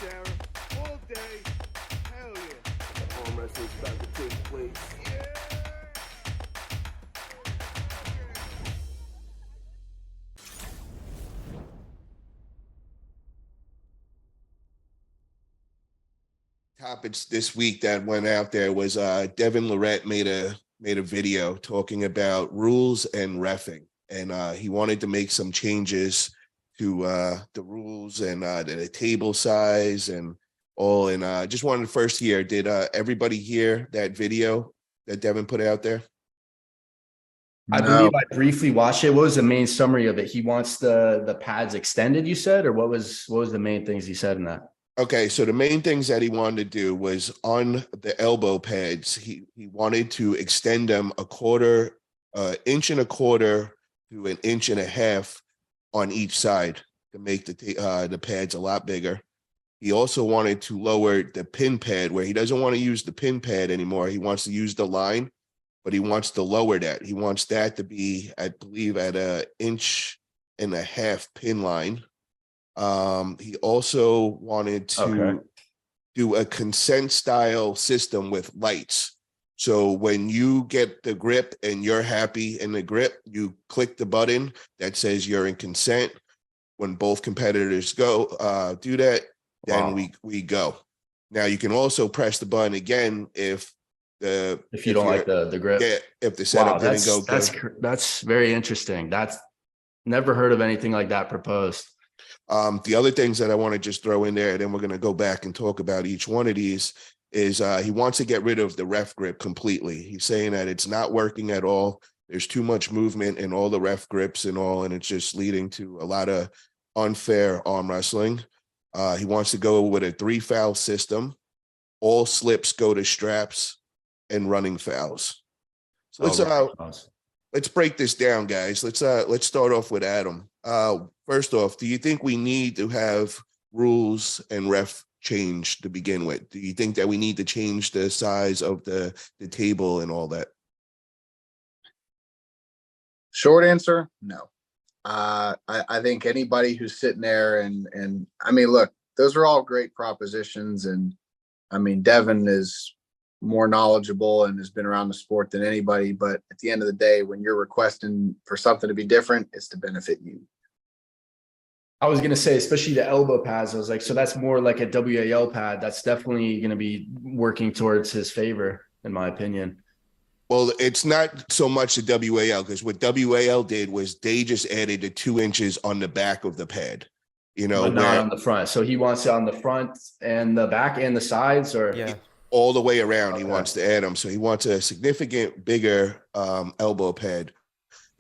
Sarah. All day. Hell yeah. Arm wrestling's about to take place. Yeah. Topics this week that went out there was Devon Larratt made a video talking about rules and reffing, and he wanted to make some changes to the rules and the table size and all. And just wanted to first hear, did everybody hear that video that Devon put out there? I believe I briefly watched it. What was the main summary of it? He wants the pads extended, you said, or what was the main things he said in that? Okay, so the main things that he wanted to do was on the elbow pads, he wanted to extend them a quarter, inch and a quarter to an inch and a half on each side to make the pads a lot bigger. He also wanted to lower the pin pad, where he doesn't want to use the pin pad anymore. He wants to use the line, but he wants to lower that. He wants that to be, I believe, at an inch and a half pin line. He also wanted to do a consent style system with lights. So when you get the grip and you're happy in the grip, you click the button that says you're in consent. When both competitors go do that, then we go. Now you can also press the button again if you don't like the grip. Yeah, if the setup didn't go good. That's very interesting. That's never heard of anything like that proposed. The other things that I want to just throw in there, and then we're going to go back and talk about each one of these, is he wants to get rid of the ref grip completely. He's saying that it's not working at all. There's too much movement in all the ref grips and all, and it's just leading to a lot of unfair arm wrestling. He wants to go with a 3-foul system. All slips go to straps and running fouls. So let's break this down, guys. Let's start off with Adam. First off, do you think we need to have rules and ref change to begin with? Do you think that we need to change the size of the table and all that? Short answer, no. I think anybody who's sitting there and I mean, look, those are all great propositions. And I mean, Devon is more knowledgeable and has been around the sport than anybody. But at the end of the day, when you're requesting for something to be different, it's to benefit you. I was going to say, especially the elbow pads, I was like, so that's more like a WAL pad. That's definitely going to be working towards his favor, in my opinion. Well, it's not so much the WAL, because what WAL did was they just added the 2 inches on the back of the pad, but not on the front. So he wants it on the front and the back and the sides, or all the way around. He wants to add them. So he wants a significant bigger elbow pad.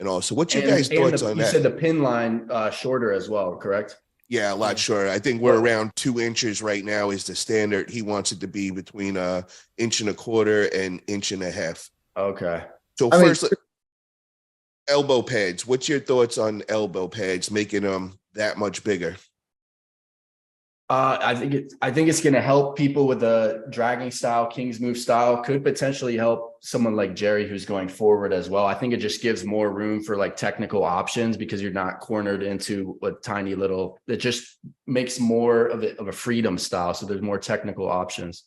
And also, what's your guys' thoughts on that? You said the pin line shorter as well, correct? Yeah, a lot shorter. I think we're around 2 inches right now is the standard. He wants it to be between an inch and a quarter and inch and a half. Okay. So first, elbow pads. What's your thoughts on elbow pads, making them that much bigger? I think it's going to help people with the dragging style, King's move style. Could potentially help someone like Jerry who's going forward as well. I think it just gives more room for like technical options because you're not cornered into a tiny little. It just makes more of a freedom style. So there's more technical options.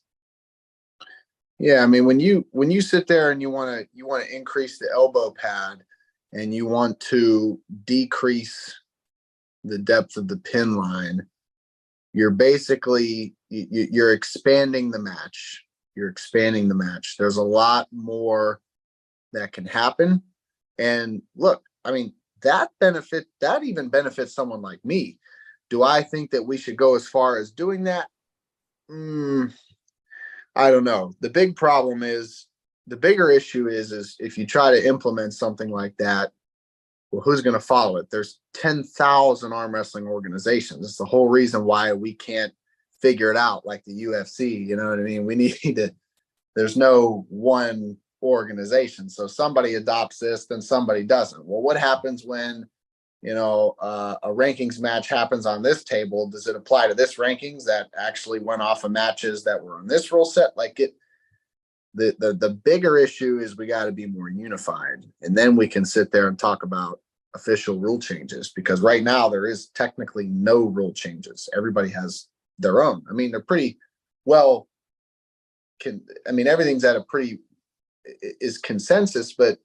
Yeah, I mean, when you sit there and you want to increase the elbow pad and you want to decrease the depth of the pin line, you're basically you're expanding the match. You're expanding the match. There's a lot more that can happen. And look, I mean, that even benefits someone like me. Do I think that we should go as far as doing that? I don't know. The bigger issue is if you try to implement something like that, well, who's going to follow it? There's 10,000 arm wrestling organizations. It's the whole reason why we can't figure it out like the UFC. You know what I mean? We need to, there's no one organization. So somebody adopts this, then somebody doesn't. Well, what happens when, a rankings match happens on this table? Does it apply to this rankings that actually went off of matches that were on this rule set? The bigger issue is we got to be more unified, and then we can sit there and talk about official rule changes, because right now there is technically no rule changes. Everybody has their own. I mean, they're pretty well. Everything's at a pretty is consensus, but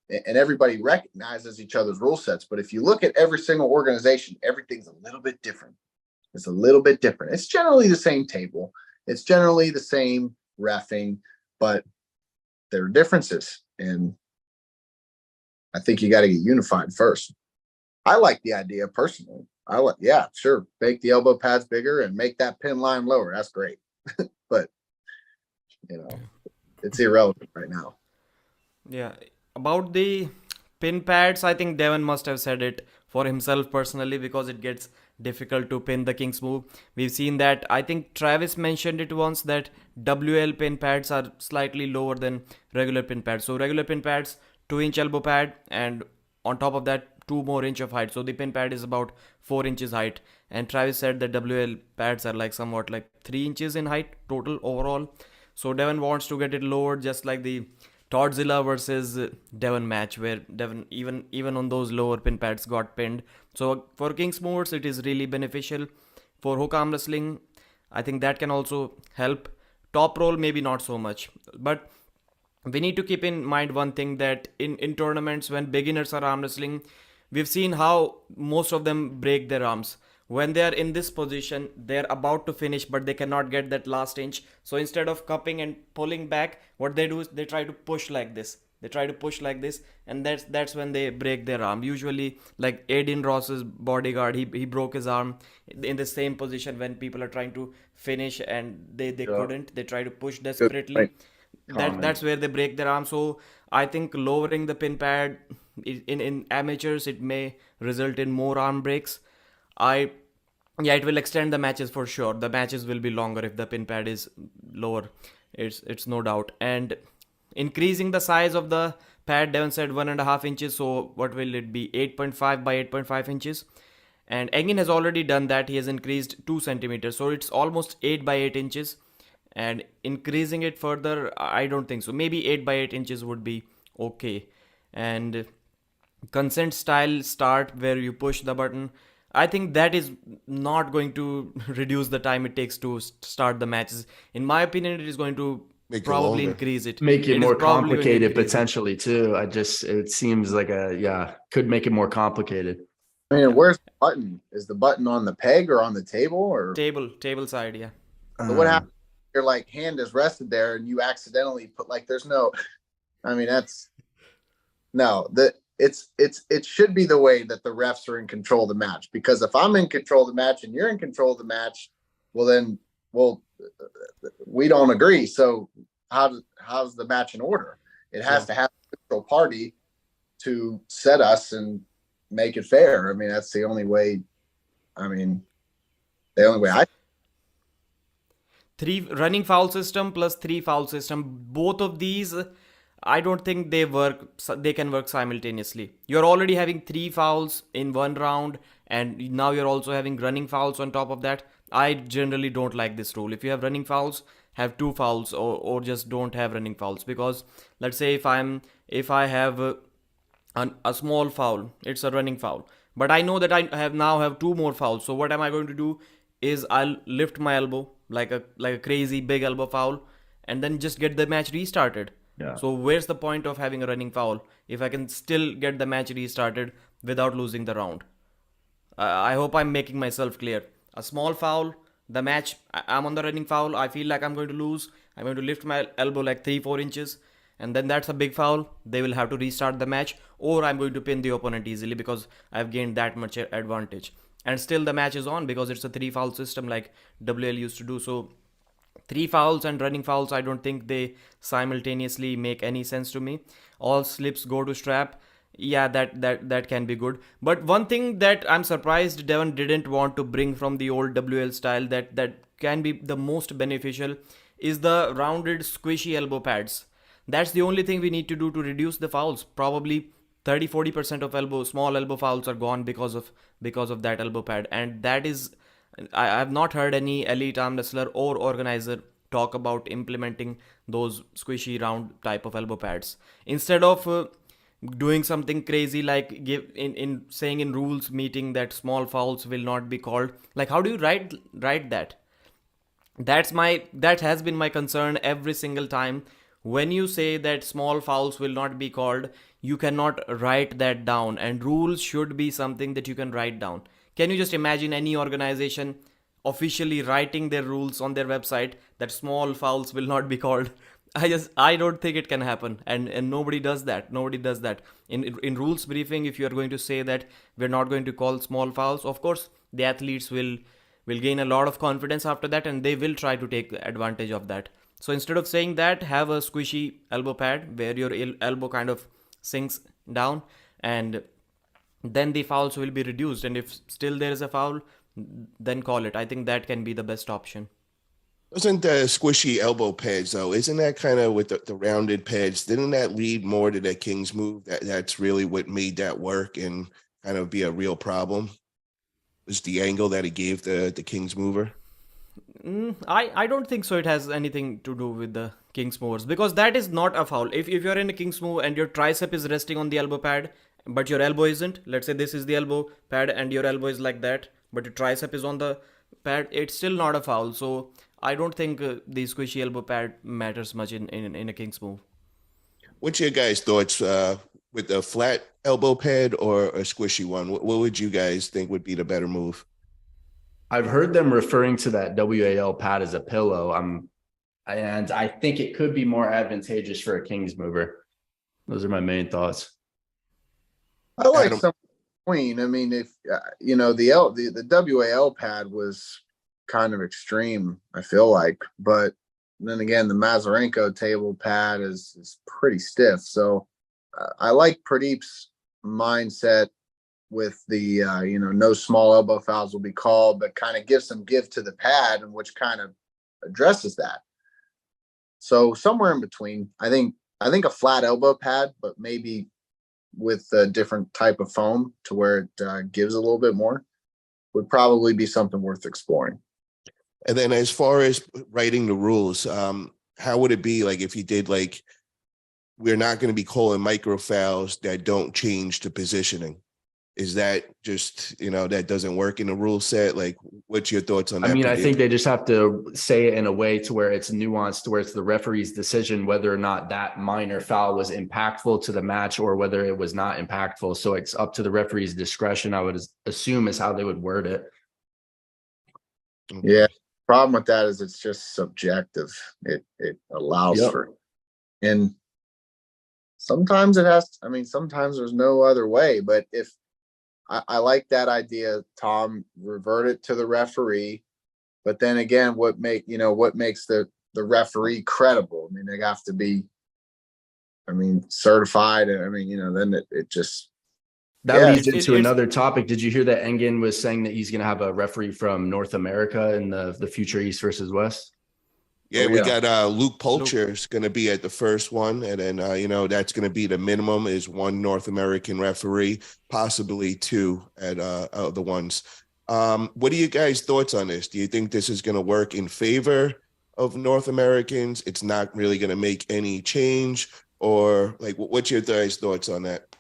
and everybody recognizes each other's rule sets. But if you look at every single organization, everything's a little bit different. It's a little bit different. It's generally the same table. It's generally the same reffing, but there are differences. And I think you got to get unified first. I like the idea personally. Yeah, sure. Make the elbow pads bigger and make that pin line lower. That's great. But, it's irrelevant right now. Yeah. About the pin pads, I think Devon must have said it for himself personally, because it gets difficult to pin the King's move. We've seen that. I think Travis mentioned it once that WL pin pads are slightly lower than regular pin pads. So regular pin pads, 2-inch elbow pad, and on top of that, 2 more inch of height. So the pin pad is about 4 inches height. And Travis said that WL pads are somewhat 3 inches in height total overall. So Devon wants to get it lowered, just like the Toddzilla versus Devon match, where Devon even on those lower pin pads got pinned. So for King's movers, it is really beneficial. For hook arm wrestling, I think that can also help. Top roll, maybe not so much. But we need to keep in mind one thing, that in tournaments when beginners are arm wrestling, we've seen how most of them break their arms. When they are in this position, they're about to finish, but they cannot get that last inch. So instead of cupping and pulling back, what they do is they try to push like this. And that's when they break their arm. Usually, like Aiden Ross's bodyguard, he broke his arm in the same position when people are trying to finish and they couldn't. They try to push desperately. That's where they break their arm. So I think lowering the pin pad in amateurs, it may result in more arm breaks. It will extend the matches for sure. The matches will be longer if the pin pad is lower. It's no doubt. And increasing the size of the pad, Devon said 1.5 inches. So what will it be? 8.5 by 8.5 inches. And Engin has already done that. He has increased 2 centimeters. So it's almost 8 by 8 inches. And increasing it further, I don't think so. Maybe 8 by 8 inches would be okay. And consent style start, where you push the button, I think that is not going to reduce the time it takes to start the matches. In my opinion, it is going to probably increase it. Make it more complicated potentially too. It seems like could make it more complicated. I mean, where's the button? Is the button on the peg or on the table or table side? Yeah. So what happens? Your hand is rested there and you accidentally put there's no. I mean, it should be the way that the refs are in control of the match, because if I'm in control of the match and you're in control of the match, we don't agree. So how's the match in order? It has to have a neutral party to set us and make it fair. I mean, that's the only way. I 3 running foul system plus 3 foul system. Both of these, I don't think they can work simultaneously. You're already having 3 fouls in one round, and now you're also having running fouls on top of that. I generally don't like this rule. If you have running fouls, have 2 fouls, or just don't have running fouls. Because let's say if I have a small foul, it's a running foul, but I know that I have 2 more fouls. So what am I going to do is I'll lift my elbow like a crazy big elbow foul, and then just get the match restarted. Yeah. So where's the point of having a running foul if I can still get the match restarted without losing the round? I hope I'm making myself clear. A small foul, the match, I'm on the running foul, I feel like I'm going to lose, I'm going to lift my elbow 3-4 inches, and then that's a big foul. They will have to restart the match, or I'm going to pin the opponent easily because I've gained that much advantage. And still the match is on because it's a 3 foul system like WL used to do. So 3 fouls and running fouls, I don't think they simultaneously make any sense to me. All slips go to strap. Yeah, that can be good. But one thing that I'm surprised Devon didn't want to bring from the old WL style that can be the most beneficial is the rounded squishy elbow pads. That's the only thing we need to do to reduce the fouls. Probably 30-40% of small elbow fouls are gone because of that elbow pad. And that is, I have not heard any elite arm wrestler or organizer talk about implementing those squishy round type of elbow pads. Instead of doing something crazy like saying in rules meeting that small fouls will not be called. How do you write that? That has been my concern every single time. When you say that small fouls will not be called, you cannot write that down, and rules should be something that you can write down. Can you just imagine any organization officially writing their rules on their website that small fouls will not be called? I don't think it can happen, and nobody does that. Nobody does that. In rules briefing, if you are going to say that we're not going to call small fouls, of course the athletes will gain a lot of confidence after that, and they will try to take advantage of that. So instead of saying that, have a squishy elbow pad where your elbow kind of sinks down, and then the fouls will be reduced, and if still there is a foul, then call it. I think that can be the best option. Wasn't the squishy elbow pads though? Isn't that kind of with the rounded pads? Didn't that lead more to that King's move? That's really what made that work and kind of be a real problem. Was the angle that he gave the King's mover? I don't think so. It has anything to do with the King's movers, because that is not a foul. If you're in a King's move and your tricep is resting on the elbow pad, but your elbow isn't, let's say this is the elbow pad and your elbow is like that, but your tricep is on the pad, it's still not a foul. So I don't think the squishy elbow pad matters much in a King's move. What's your guys' thoughts with a flat elbow pad or a squishy one? What would you guys think would be the better move? I've heard them referring to that WAL pad as a pillow. And I think it could be more advantageous for a King's mover. Those are my main thoughts. I like Adam. some between. I mean, if the WAL pad was kind of extreme, I feel like, but then again, the Mazarenko table pad is pretty stiff. So I like Pradeep's mindset with the no small elbow fouls will be called, but kind of give some give to the pad, and which kind of addresses that. So somewhere in between, I think a flat elbow pad, but maybe with a different type of foam to where it gives a little bit more, would probably be something worth exploring. And then as far as writing the rules, how would it be like if you did like, we're not going to be calling micro fouls that don't change the positioning? Is that just, that doesn't work in the rule set? Like, what's your thoughts on that? I mean, I think they just have to say it in a way to where it's nuanced, to where it's the referee's decision whether or not that minor foul was impactful to the match or whether it was not impactful. So it's up to the referee's discretion, I would assume, is how they would word it. Yeah. Problem with that is it's just subjective. It allows for, and sometimes sometimes there's no other way, but if I like that idea, Tom, revert it to the referee, but then again, what makes the referee credible? I mean, they have to be, certified. Then it just, that leads into another topic. Did you hear that Engen was saying that he's going to have a referee from North America in the future East versus West? Yeah, we got Luke Polcher is going to be at the first one. And then, that's going to be the minimum is one North American referee, possibly two at the ones. What are you guys' thoughts on this? Do you think this is going to work in favor of North Americans? It's not really going to make any change? Or like, what's your guys' thoughts on that?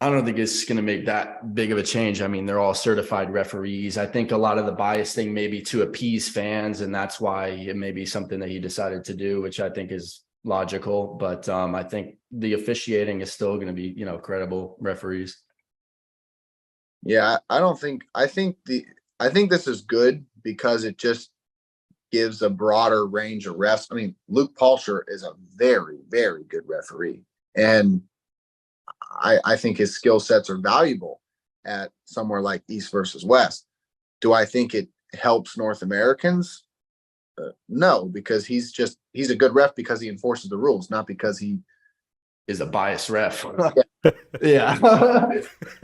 I don't think it's going to make that big of a change. I mean, they're all certified referees. I think a lot of the bias thing may be to appease fans, and that's why it may be something that he decided to do, which I think is logical. But I think the officiating is still going to be, credible referees. Yeah, I think this is good because it just gives a broader range of refs. I mean, Luke Polcher is a very, very good referee, and I think his skill sets are valuable at somewhere like East versus West. Do I think it helps North Americans? No, because he's a good ref because he enforces the rules, not because he is a biased ref. Yeah.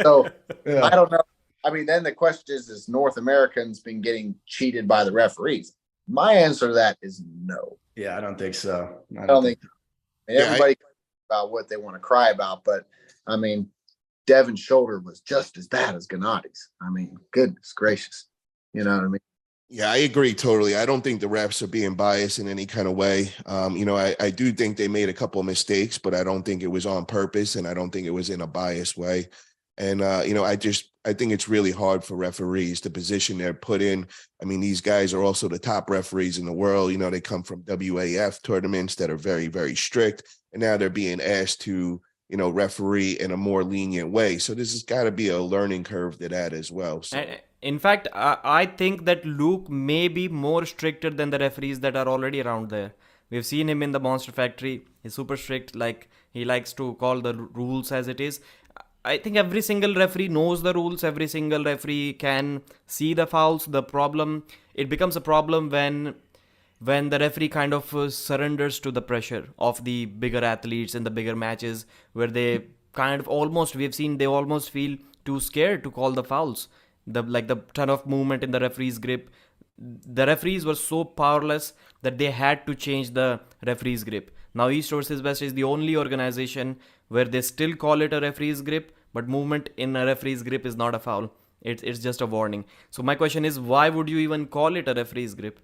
So I don't know. I mean, then the question is North Americans been getting cheated by the referees? My answer to that is no. Yeah, I don't think so. I don't think. Everybody about what they want to cry about, but I mean, Devon's shoulder was just as bad as Gennadi's. I mean, goodness gracious. You know what I mean? Yeah, I agree totally. I don't think the refs are being biased in any kind of way. I do think they made a couple of mistakes, but I don't think it was on purpose, and I don't think it was in a biased way. And I think it's really hard for referees, the position they're put in. I mean, these guys are also the top referees in the world. They come from WAF tournaments that are very, very strict, and now they're being asked to, referee in a more lenient way. So this has got to be a learning curve to that as well. So And in fact, I think that Luke may be more stricter than the referees that are already around there. We've seen him in the Monster Factory. He's super strict. Like, he likes to call the rules as it is. I think every single referee knows the rules. Every single referee can see the fouls. The problem, it becomes a problem when the referee kind of surrenders to the pressure of the bigger athletes in the bigger matches, where they kind of almost, we've seen, they almost feel too scared to call the fouls. The ton of movement in the referee's grip, the referees were so powerless that they had to change the referee's grip. Now East versus West is the only organization where they still call it a referee's grip, but movement in a referee's grip is not a foul. It's just a warning. So my question is, why would you even call it a referee's grip?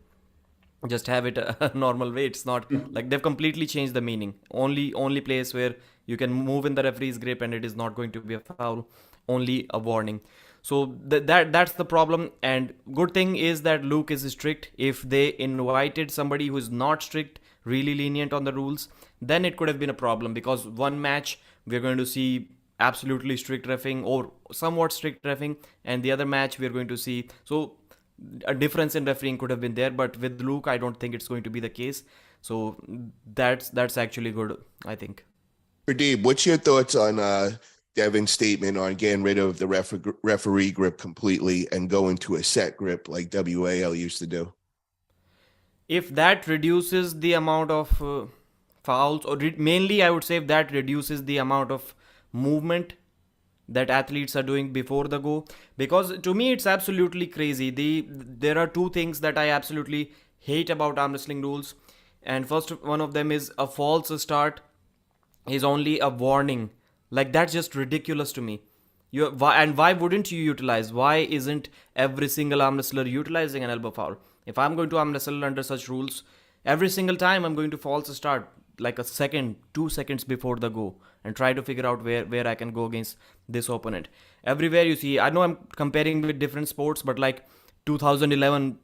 Just have it a normal way. It's not like they've completely changed the meaning. Only place where you can move in the referee's grip and it is not going to be a foul, only a warning. So that's the problem. And good thing is that Luke is strict. If they invited somebody who is not strict, really lenient on the rules, then it could have been a problem, because one match we're going to see absolutely strict reffing or somewhat strict reffing, and the other match we're going to see, so a difference in refereeing could have been there. But with Luke, I don't think it's going to be the case. So that's actually good, I think. Pradeep, what's your thoughts on Devon's statement on getting rid of the referee grip completely and going to a set grip like WAL used to do? If that reduces the amount of fouls, or mainly I would say if that reduces the amount of movement that athletes are doing before the go, because to me it's absolutely crazy. There are two things that I absolutely hate about arm wrestling rules, and first one of them is a false start is only a warning. Like, that's just ridiculous to me. Why wouldn't you utilize? Why isn't every single arm wrestler utilizing an elbow foul? If I'm going to arm wrestle under such rules, every single time I'm going to false start like a second, 2 seconds before the go, and try to figure out where I can go against this opponent. Everywhere you see, I know I'm comparing with different sports, but like 2011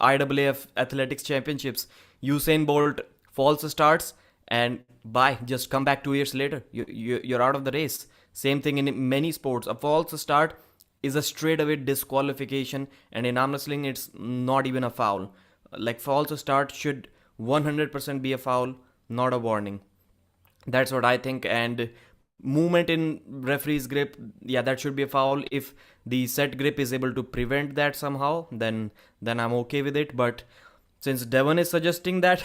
IAAF Athletics Championships, Usain Bolt false starts, and bye, just come back 2 years later. You're out of the race. Same thing in many sports. A false start is a straight away disqualification, and in arm wrestling, it's not even a foul. Like, false start should 100% be a foul, not a warning. That's what I think. And movement in referee's grip, yeah, that should be a foul. If the set grip is able to prevent that somehow, then I'm okay with it. But since Devon is suggesting that,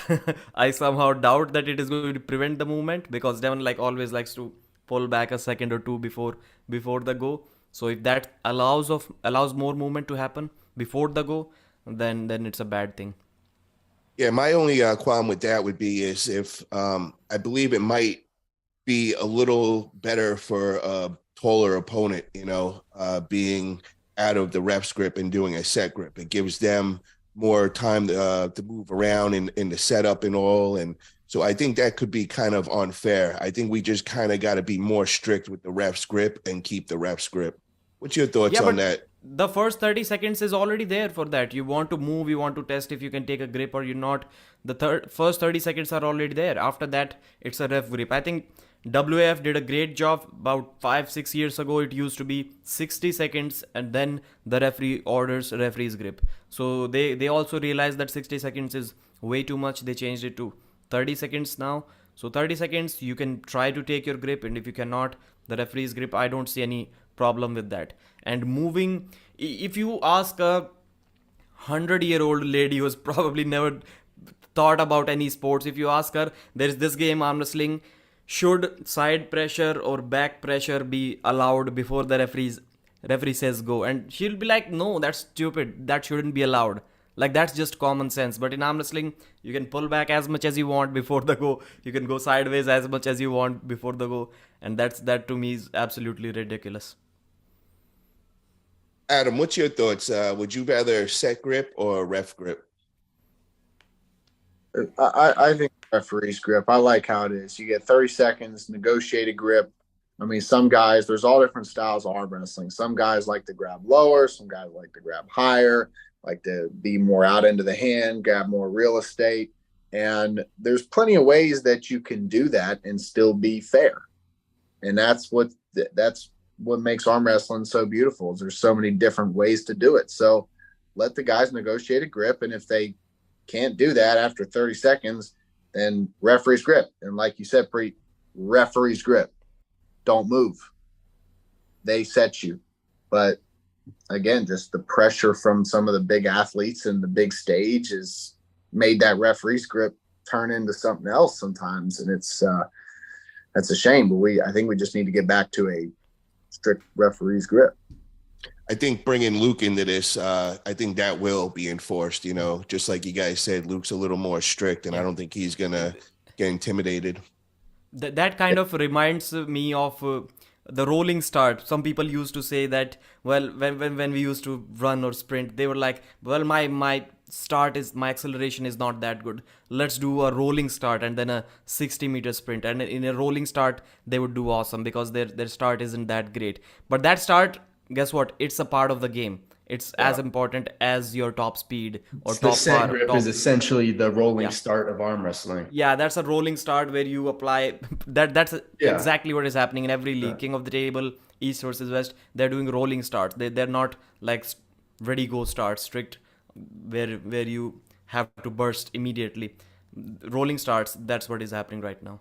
I somehow doubt that it is going to prevent the movement, because Devon always likes to pull back a second or two before the go. So if that allows more movement to happen before the go, then it's a bad thing. Yeah, my only qualm with that would be is if I believe it might be a little better for a taller opponent, being out of the ref's grip and doing a set grip. It gives them more time to move around in the setup and all. And so I think that could be kind of unfair. I think we just kind of got to be more strict with the ref's grip and keep the ref's grip. What's your thoughts on that? The first 30 seconds is already there for that. You want to move, you want to test if you can take a grip or you're not. The first 30 seconds are already there. After that, it's a ref grip. I think WAF did a great job about 5-6 years ago. It used to be 60 seconds and then the referee orders referee's grip. So they also realized that 60 seconds is way too much. They changed it to 30 seconds now. So 30 seconds, you can try to take your grip, and if you cannot, the referee's grip, I don't see any problem with that. And moving, if you ask a 100-year-old lady who's probably never thought about any sports, if you ask her, there's this game, arm wrestling, should side pressure or back pressure be allowed before the referee says go, and she'll be like, no, that's stupid, that shouldn't be allowed. Like, that's just common sense. But in arm wrestling, you can pull back as much as you want before the go, you can go sideways as much as you want before the go, and that to me is absolutely ridiculous. Adam, what's your thoughts? Would you rather set grip or ref grip? I think referee's grip. I like how it is. You get 30 seconds, negotiated grip. I mean, some guys, there's all different styles of arm wrestling. Some guys like to grab lower, some guys like to grab higher, like to be more out into the hand, grab more real estate. And there's plenty of ways that you can do that and still be fair. And that's what makes arm wrestling so beautiful. Is there's so many different ways to do it. So let the guys negotiate a grip, and if they can't do that after 30 seconds, then referee's grip. And like you said, Preet, referee's grip. Don't move. They set you. But again, just the pressure from some of the big athletes and the big stage has made that referee's grip turn into something else sometimes. And that's a shame. But I think we just need to get back to a strict referee's grip. I think bringing Luke into this, I think that will be enforced, just like you guys said, Luke's a little more strict, and I don't think he's going to get intimidated. That kind of reminds me of the rolling start. Some people used to say that, well, when we used to run or sprint, they were like, well, my acceleration is not that good. Let's do a rolling start and then a 60-meter sprint. And in a rolling start, they would do awesome because their start isn't that great. But that start, guess what? It's a part of the game. It's as important as your top speed or The top set power. grip is essentially the rolling start of arm wrestling. Yeah, that's a rolling start where you apply that's Yeah. exactly what is happening in every league. King of the Table, East versus West, they're doing rolling starts. They're not like ready go starts, strict where you have to burst immediately. Rolling starts, that's what is happening right now.